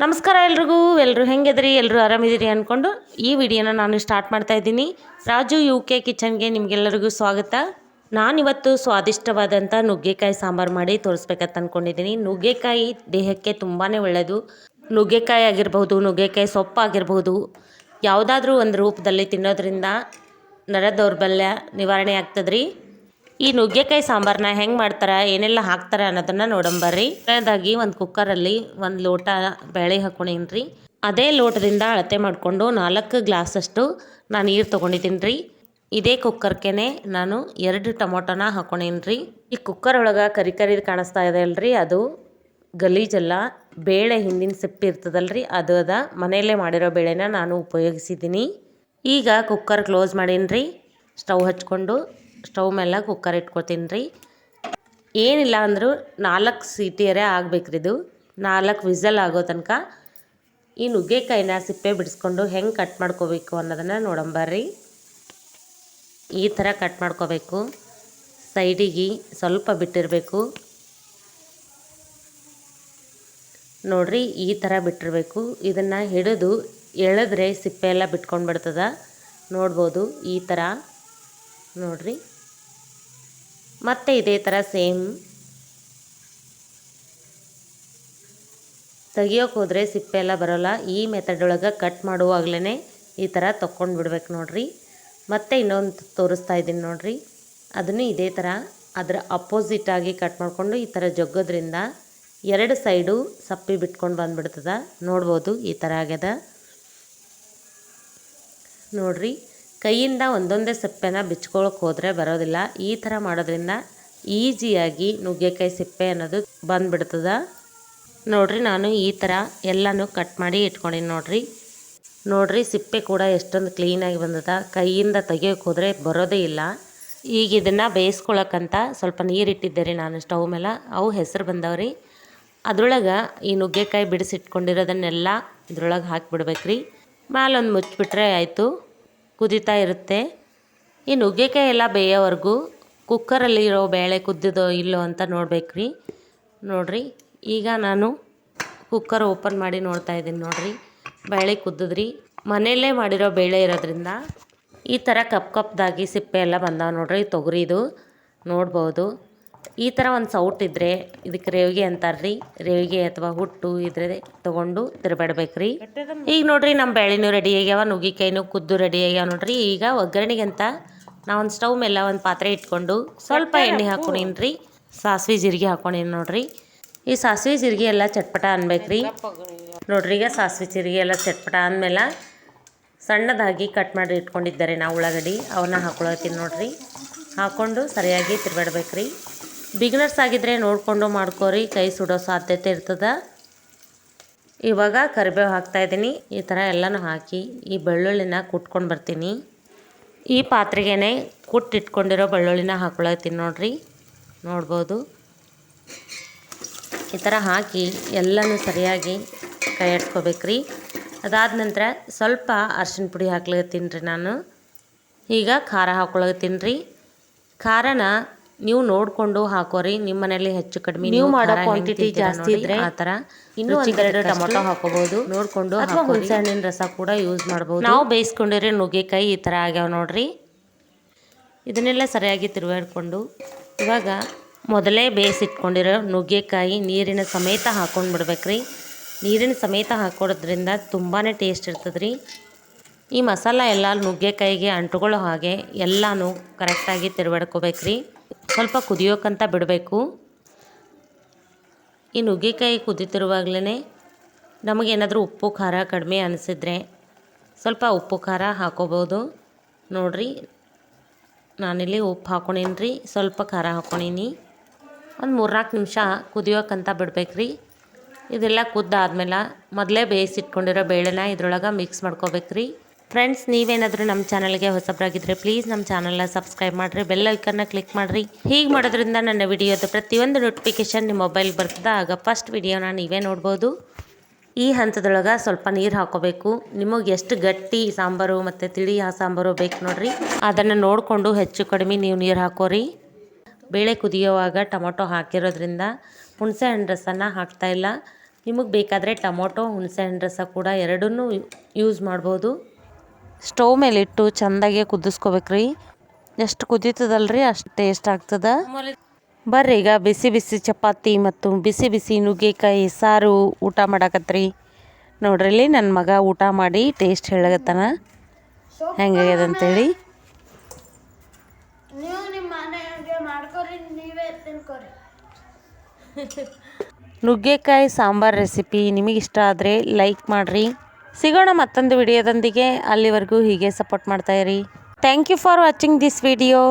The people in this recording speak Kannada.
ನಮಸ್ಕಾರ ಎಲ್ಲರೂ ಹೆಂಗಿದ್ರಿ? ಎಲ್ಲರೂ ಆರಾಮಿದ್ದೀರಿ ಅಂದ್ಕೊಂಡು ಈ ವಿಡಿಯೋನ ನಾನು ಸ್ಟಾರ್ಟ್ ಮಾಡ್ತಾ ಇದ್ದೀನಿ. ರಾಜು UK ಕಿಚನ್ಗೆ ನಿಮಗೆಲ್ಲರಿಗೂ ಸ್ವಾಗತ. ನಾನಿವತ್ತು ಸ್ವಾದಿಷ್ಟವಾದಂಥ ನುಗ್ಗೆಕಾಯಿ ಸಾಂಬಾರು ಮಾಡಿ ತೋರಿಸ್ಬೇಕಂತ ಅಂದ್ಕೊಂಡಿದ್ದೀನಿ. ನುಗ್ಗೆಕಾಯಿ ದೇಹಕ್ಕೆ ತುಂಬಾ ಒಳ್ಳೆಯದು. ನುಗ್ಗೆಕಾಯಿ ಆಗಿರ್ಬೋದು, ನುಗ್ಗೆಕಾಯಿ ಸೊಪ್ಪು ಆಗಿರ್ಬೋದು, ಯಾವುದಾದ್ರೂ ಒಂದು ರೂಪದಲ್ಲಿ ತಿನ್ನೋದ್ರಿಂದ ನರ ದೌರ್ಬಲ್ಯ ನಿವಾರಣೆ ಆಗ್ತದ್ರಿ. ಈ ನುಗ್ಗೆಕಾಯಿ ಸಾಂಬಾರನ್ನ ಹೆಂಗೆ ಮಾಡ್ತಾರೆ, ಏನೆಲ್ಲ ಹಾಕ್ತಾರೆ ಅನ್ನೋದನ್ನು ನೋಡಂಬರ್ರಿ. ಮೊದಲನೇದಾಗಿ ಒಂದು ಕುಕ್ಕರಲ್ಲಿ 1 ಲೋಟ ಬೇಳೆ ಹಾಕ್ಕೊಂಡೀನಿ ರೀ. ಅದೇ ಲೋಟದಿಂದ ಅಳತೆ ಮಾಡಿಕೊಂಡು 4 ಗ್ಲಾಸಷ್ಟು ನಾನು ನೀರು ತೊಗೊಂಡಿದ್ದೀನಿ ರೀ. ಇದೇ ಕುಕ್ಕರ್ಗೆ ನಾನು 2 ಟೊಮೊಟೊನ ಹಾಕ್ಕೊಂಡೀನಿ ರೀ. ಈ ಕುಕ್ಕರ್ ಒಳಗೆ ಕರಿದು ಕಾಣಿಸ್ತಾ ಇದೆ ಅಲ್ರಿ, ಅದು ಗಲೀಜಲ್ಲ, ಬೇಳೆ ಹಿಂದಿನ ಸಿಪ್ಪೆ ಇರ್ತದಲ್ರಿ, ಅದು ಮನೆಯಲ್ಲೇ ಮಾಡಿರೋ ಬೇಳೆನ ನಾನು ಉಪಯೋಗಿಸಿದ್ದೀನಿ. ಈಗ ಕುಕ್ಕರ್ ಕ್ಲೋಸ್ ಮಾಡೀನಿ ರೀ. ಸ್ಟವ್ ಹಚ್ಕೊಂಡು ಸ್ಟವ್ ಮೇಲೆ ಕುಕ್ಕರ್ ಇಟ್ಕೊತೀನಿ ರೀ. ಏನಿಲ್ಲ ಅಂದರೂ 4 ಸೀಟಿಯರೇ ಆಗ್ಬೇಕ್ರಿ. ಇದು 4 ವಿಸಲ್ ಆಗೋ ತನಕ ಈ ನುಗ್ಗೆಕಾಯಿನ ಸಿಪ್ಪೆ ಬಿಡಿಸ್ಕೊಂಡು ಹೆಂಗೆ ಕಟ್ ಮಾಡ್ಕೋಬೇಕು ಅನ್ನೋದನ್ನು ನೋಡಂಬರ್ರಿ. ಈ ಥರ ಕಟ್ ಮಾಡ್ಕೋಬೇಕು. ಸೈಡಿಗೆ ಸ್ವಲ್ಪ ಬಿಟ್ಟಿರಬೇಕು ನೋಡ್ರಿ, ಈ ಥರ ಬಿಟ್ಟಿರಬೇಕು. ಇದನ್ನು ಹಿಡಿದು ಎಳೆದ್ರೆ ಸಿಪ್ಪೆ ಎಲ್ಲ ಬಿಟ್ಕೊಂಡು ಬಿಡ್ತದ. ನೋಡ್ಬೋದು ಈ ಥರ ನೋಡ್ರಿ. ಮತ್ತೆ ಇದೇ ಥರ ಸೇಮ್ ತೆಗಿಯೋಕೆ ಹೋದರೆ ಸಿಪ್ಪೆ ಎಲ್ಲ ಬರೋಲ್ಲ. ಈ ಮೆಥಡ್ ಒಳಗೆ ಕಟ್ ಮಾಡುವಾಗಲೇ ಈ ಥರ ತೊಗೊಂಡು ಬಿಡ್ಬೇಕು ನೋಡ್ರಿ. ಮತ್ತೆ ಇನ್ನೊಂದು ತೋರಿಸ್ತಾ ಇದ್ದೀನಿ ನೋಡ್ರಿ, ಅದನ್ನು ಇದೇ ಥರ ಅದರ ಅಪೋಸಿಟಾಗಿ ಕಟ್ ಮಾಡಿಕೊಂಡು ಈ ಥರ ಜಗ್ಗೋದ್ರಿಂದ 2 ಸೈಡು ಸಪ್ಪೆ ಬಿಟ್ಕೊಂಡು ಬಂದುಬಿಡ್ತದ. ನೋಡ್ಬೋದು ಈ ಥರ ಆಗ್ಯದ ನೋಡ್ರಿ. ಕೈಯಿಂದ ಒಂದೊಂದೇ ಸಿಪ್ಪೆನ ಬಿಚ್ಕೊಳಕ್ಕೆ ಹೋದರೆ ಬರೋದಿಲ್ಲ. ಈ ಥರ ಮಾಡೋದ್ರಿಂದ ಈಸಿಯಾಗಿ ನುಗ್ಗೆಕಾಯಿ ಸಿಪ್ಪೆ ಅನ್ನೋದು ಬಂದುಬಿಡ್ತದ ನೋಡ್ರಿ. ನಾನು ಈ ಥರ ಎಲ್ಲನೂ ಕಟ್ ಮಾಡಿ ಇಟ್ಕೊಂಡಿನಿ ನೋಡ್ರಿ. ಸಿಪ್ಪೆ ಕೂಡ ಎಷ್ಟೊಂದು ಕ್ಲೀನಾಗಿ ಬಂದದ. ಕೈಯಿಂದ ತೆಗಿಯೋಕೆ ಹೋದರೆ ಬರೋದೇ ಇಲ್ಲ. ಈಗ ಇದನ್ನು ಬೇಯಿಸ್ಕೊಳಕ್ಕಂತ ಸ್ವಲ್ಪ ನೀರು ಇಟ್ಟಿದ್ದೆ ರೀ ನಾನು ಸ್ಟವ್ ಮೇಲೆ. ಅವು ಹೆಸರು ಬಂದವ್ರಿ. ಅದ್ರೊಳಗೆ ಈ ನುಗ್ಗೆಕಾಯಿ ಬಿಡಿಸಿಟ್ಕೊಂಡಿರೋದನ್ನೆಲ್ಲ ಇದ್ರೊಳಗೆ ಹಾಕಿಬಿಡ್ಬೇಕ್ರಿ. ಮೇಲೊಂದು ಮುಚ್ಚಿಬಿಟ್ರೆ ಆಯಿತು, ಕುದೀತಾ ಇರುತ್ತೆ. ಈ ನುಗ್ಗೆಕಾಯಿ ಎಲ್ಲ ಬೇಯೋವರೆಗೂ ಕುಕ್ಕರಲ್ಲಿ ಇರೋ ಬೇಳೆ ಕುದ್ದಿದೋ ಇಲ್ಲೋ ಅಂತ ನೋಡ್ಬೇಕ್ರಿ. ನೋಡ್ರಿ, ಈಗ ನಾನು ಕುಕ್ಕರ್ ಓಪನ್ ಮಾಡಿ ನೋಡ್ತಾ ಇದ್ದೀನಿ ನೋಡ್ರಿ, ಬೇಳೆ ಕುದ್ದಿದ್ರಿ. ಮನೆಯಲ್ಲೇ ಮಾಡಿರೋ ಬೇಳೆ ಇರೋದ್ರಿಂದ ಈ ಥರ ಕಪ್ದಾಗಿ ಸಿಪ್ಪೆ ಎಲ್ಲ ಬಂದಾವ ನೋಡ್ರಿ. ತೊಗರಿದು ನೋಡ್ಬೋದು. ಈ ಥರ ಒಂದು ಸೌಟ್ ಇದ್ದರೆ ಇದಕ್ಕೆ ರೇವಿಗೆ ಅಂತಾರ್ರಿ. ರೇವಿಗೆ ಅಥವಾ ಹುಟ್ಟು ಇದ್ರೆ ತೊಗೊಂಡು ತಿರುಗಾಡ್ಬೇಕ್ರಿ. ಈಗ ನೋಡ್ರಿ, ನಮ್ಮ ಬೇಳೆನೂ ರೆಡಿ ಆಗ್ಯಾವ, ನುಗ್ಗೆಕಾಯಿನೂ ಕುದ್ದು ರೆಡಿ ಆಗ್ಯಾವ ನೋಡ್ರಿ. ಈಗ ಒಗ್ಗರಣೆಗಂತ ನಾವು ಒಂದು ಸ್ಟವ್ ಮೇಲೆ ಒಂದು ಪಾತ್ರೆ ಇಟ್ಕೊಂಡು ಸ್ವಲ್ಪ ಎಣ್ಣೆ ಹಾಕ್ಕೊಂಡೀನಿ ರೀ. ಸಾಸಿವೆ ಜೀರಿಗೆ ಹಾಕ್ಕೊಂಡೀನಿ ನೋಡ್ರಿ. ಈ ಸಾಸಿವೆ ಜೀರಿಗೆ ಎಲ್ಲ ಚಟ್ಪಟ ಅನ್ಬೇಕ್ರಿ ನೋಡ್ರಿ. ಈಗ ಸಾಸಿವೆ ಜೀರಿಗೆ ಎಲ್ಲ ಚಟ್ಪಟ ಅಂದಮೇಲೆ ಸಣ್ಣದಾಗಿ ಕಟ್ ಮಾಡಿ ಇಟ್ಕೊಂಡಿದ್ದಾರೆ ನಾವು ಉಳ್ಳಾಗಡ್ಡಿ, ಅವನ್ನ ಹಾಕ್ಕೊಳತ್ತೀನಿ ನೋಡ್ರಿ. ಹಾಕ್ಕೊಂಡು ಸರಿಯಾಗಿ ತಿರುಗಾಡ್ಬೇಕ್ರಿ. ಬಿಗಿನರ್ಸ್ ಆಗಿದ್ದರೆ ನೋಡಿಕೊಂಡು ಮಾಡ್ಕೋರಿ, ಕೈ ಸುಡೋ ಸಾಧ್ಯತೆ ಇರ್ತದೆ. ಇವಾಗ ಕರಿಬೇವು ಹಾಕ್ತಾಯಿದ್ದೀನಿ. ಈ ಥರ ಎಲ್ಲನೂ ಹಾಕಿ ಈ ಬೆಳ್ಳುಳ್ಳಿನ ಕುಟ್ಕೊಂಡು ಬರ್ತೀನಿ. ಈ ಪಾತ್ರೆಗೇ ಕುಟ್ಟಿಟ್ಕೊಂಡಿರೋ ಬೆಳ್ಳುಳ್ಳಿನ ಹಾಕ್ಕೊಳತ್ತೀನಿ ನೋಡ್ರಿ. ನೋಡ್ಬೋದು ಈ ಥರ ಹಾಕಿ ಎಲ್ಲನೂ ಸರಿಯಾಗಿ ಕೈ ಆಡ್ಸ್ಕೊಬೇಕ್ರಿ. ಅದಾದ ನಂತರ ಸ್ವಲ್ಪ ಅರ್ಶಿಣ ಪುಡಿ ಹಾಕ್ಲತ್ತೀನಿ ರೀ ನಾನು. ಈಗ ಖಾರ ಹಾಕ್ಕೊಳತ್ತೀನಿ ರೀ. ಖಾರನ ನೀವು ನೋಡಿಕೊಂಡು ಹಾಕೋರಿ. ನಿಮ್ಮ ಮನೇಲಿ ಹೆಚ್ಚು ಕಡಿಮೆ ನೀವು ಮಾಡೋ ಕ್ವಾಂಟಿಟಿ ಜಾಸ್ತಿ ಇದ್ದರೆ ಆ ಥರ ಇನ್ನೂ 1-2 ಟೊಮೊಟೊ ಹಾಕೋಬೋದು ನೋಡಿಕೊಂಡು. ಅಥವಾ ಹುಣಸೆ ಹಣ್ಣಿನ ರಸ ಕೂಡ ಯೂಸ್ ಮಾಡ್ಬೋದು. ನಾವು ಬೇಯಿಸ್ಕೊಂಡಿರೋ ನುಗ್ಗೆಕಾಯಿ ಈ ಥರ ಆಗ್ಯಾವ ನೋಡ್ರಿ. ಇದನ್ನೆಲ್ಲ ಸರಿಯಾಗಿ ತಿರುಗಾಡ್ಕೊಂಡು ಇವಾಗ ಮೊದಲೇ ಬೇಯಿಸಿಟ್ಕೊಂಡಿರೋ ನುಗ್ಗೆಕಾಯಿ ನೀರಿನ ಸಮೇತ ಹಾಕ್ಕೊಂಡು ಬಿಡ್ಬೇಕ್ರಿ. ನೀರಿನ ಸಮೇತ ಹಾಕೋದ್ರಿಂದ ತುಂಬಾ ಟೇಸ್ಟ್ ಇರ್ತದೆ ರೀ. ಈ ಮಸಾಲ ಎಲ್ಲ ನುಗ್ಗೆಕಾಯಿಗೆ ಅಂಟುಕೊಳ್ಳೋ ಹಾಗೆ ಎಲ್ಲನೂ ಕರೆಕ್ಟಾಗಿ ತಿರುಗಾಡ್ಕೋಬೇಕ್ರಿ. ಸ್ವಲ್ಪ ಕುದಿಯೋಕ್ಕಂತ ಬಿಡಬೇಕು. ಈ ನುಗ್ಗೆಕಾಯಿ ಕುದೀತಿರುವಾಗಲೇ ನಮಗೇನಾದರೂ ಉಪ್ಪು ಖಾರ ಕಡಿಮೆ ಅನಿಸಿದ್ರೆ ಸ್ವಲ್ಪ ಉಪ್ಪು ಖಾರ ಹಾಕೋಬೋದು ನೋಡ್ರಿ. ನಾನಿಲ್ಲಿ ಉಪ್ಪು ಹಾಕ್ಕೊಂಡೀನಿ ರೀ, ಸ್ವಲ್ಪ ಖಾರ ಹಾಕ್ಕೊಂಡೀನಿ. ಒಂದು 3-4 ನಿಮಿಷ ಕುದಿಯೋಕ್ಕಂತ ಬಿಡ್ಬೇಕ್ರಿ. ಇದೆಲ್ಲ ಕುದ್ದಾದ್ಮೇಲೆ ಮೊದಲೇ ಬೇಯಿಸಿಟ್ಕೊಂಡಿರೋ ಬೇಳೆನ ಇದ್ರೊಳಗೆ ಮಿಕ್ಸ್ ಮಾಡ್ಕೋಬೇಕ್ರಿ. ಫ್ರೆಂಡ್ಸ್, ನೀವೇನಾದರೂ ನಮ್ಮ ಚಾನಲ್ಗೆ ಹೊಸಬರಾಗಿದ್ದರೆ ಪ್ಲೀಸ್ ನಮ್ಮ ಚಾನಲ್ನ ಸಬ್ಸ್ಕ್ರೈಬ್ ಮಾಡಿರಿ, ಬೆಲ್ ಐಕನ್ನ ಕ್ಲಿಕ್ ಮಾಡಿರಿ. ಹೀಗೆ ಮಾಡೋದ್ರಿಂದ ನನ್ನ ವಿಡಿಯೋದ ಪ್ರತಿಯೊಂದು ನೋಟಿಫಿಕೇಷನ್ ನಿಮ್ಮ ಮೊಬೈಲ್ಗೆ ಬರ್ತದೆ. ಆಗ ಫಸ್ಟ್ ವಿಡಿಯೋನ ನೀವೇ ನೋಡ್ಬೋದು. ಈ ಹಂತದೊಳಗೆ ಸ್ವಲ್ಪ ನೀರು ಹಾಕೋಬೇಕು. ನಿಮಗೆ ಎಷ್ಟು ಗಟ್ಟಿ ಸಾಂಬಾರು ಮತ್ತು ತಿಳಿ ಸಾಂಬಾರು ಬೇಕು ನೋಡ್ರಿ, ಅದನ್ನು ನೋಡಿಕೊಂಡು ಹೆಚ್ಚು ಕಡಿಮೆ ನೀವು ನೀರು ಹಾಕೋರಿ. ಬೇಳೆ ಕುದಿಯೋವಾಗ ಟೊಮೊಟೊ ಹಾಕಿರೋದ್ರಿಂದ ಹುಣಸೆ ಹಣ್ಣು ರಸನ ಹಾಕ್ತಾಯಿಲ್ಲ. ನಿಮಗೆ ಬೇಕಾದರೆ ಟೊಮೊಟೊ ಹುಣಸೆಹಣ್ಣು ರಸ ಕೂಡ ಎರಡನ್ನೂ ಯೂಸ್ ಮಾಡ್ಬೋದು. ಸ್ಟವ್ ಮೇಲಿಟ್ಟು ಚೆಂದಾಗೆ ಕುದಿಸ್ಕೋಬೇಕ್ರಿ. ಎಷ್ಟು ಕುದೀತದಲ್ರಿ ಅಷ್ಟು ಟೇಸ್ಟ್ ಆಗ್ತದೆ. ಬರ್ರಿ ಈಗ ಬಿಸಿ ಬಿಸಿ ಚಪಾತಿ ಮತ್ತು ಬಿಸಿ ಬಿಸಿ ನುಗ್ಗೆಕಾಯಿ ಸಾರು ಊಟ ಮಾಡಾಕತ್ರಿ. ನೋಡ್ರಿ ಇಲ್ಲಿ ನನ್ನ ಮಗ ಊಟ ಮಾಡಿ ಟೇಸ್ಟ್ ಹೇಳಗತ್ತಾನ ಹೆಂಗಾಗ್ಯದ ಅಂತೇಳಿ. ನೀವು ನಿಮ್ಮ ಮನೆಯಾಗೆ ಮಾಡ್ಕೊರಿ, ನೀವೇ ತಿನ್ಕೊರಿ. ನುಗ್ಗೆಕಾಯಿ ಸಾಂಬಾರ್ ರೆಸಿಪಿ ನಿಮಗಿಷ್ಟ ಆದರೆ ಲೈಕ್ ಮಾಡಿರಿ. ಸಿಗೋಣ ಮತ್ತೊಂದು ವಿಡಿಯೋದೊಂದಿಗೆ. ಅಲ್ಲಿವರೆಗೂ ಹೀಗೆ ಸಪೋರ್ಟ್ ಮಾಡ್ತಾಯಿರಿ. Thank you for watching this video.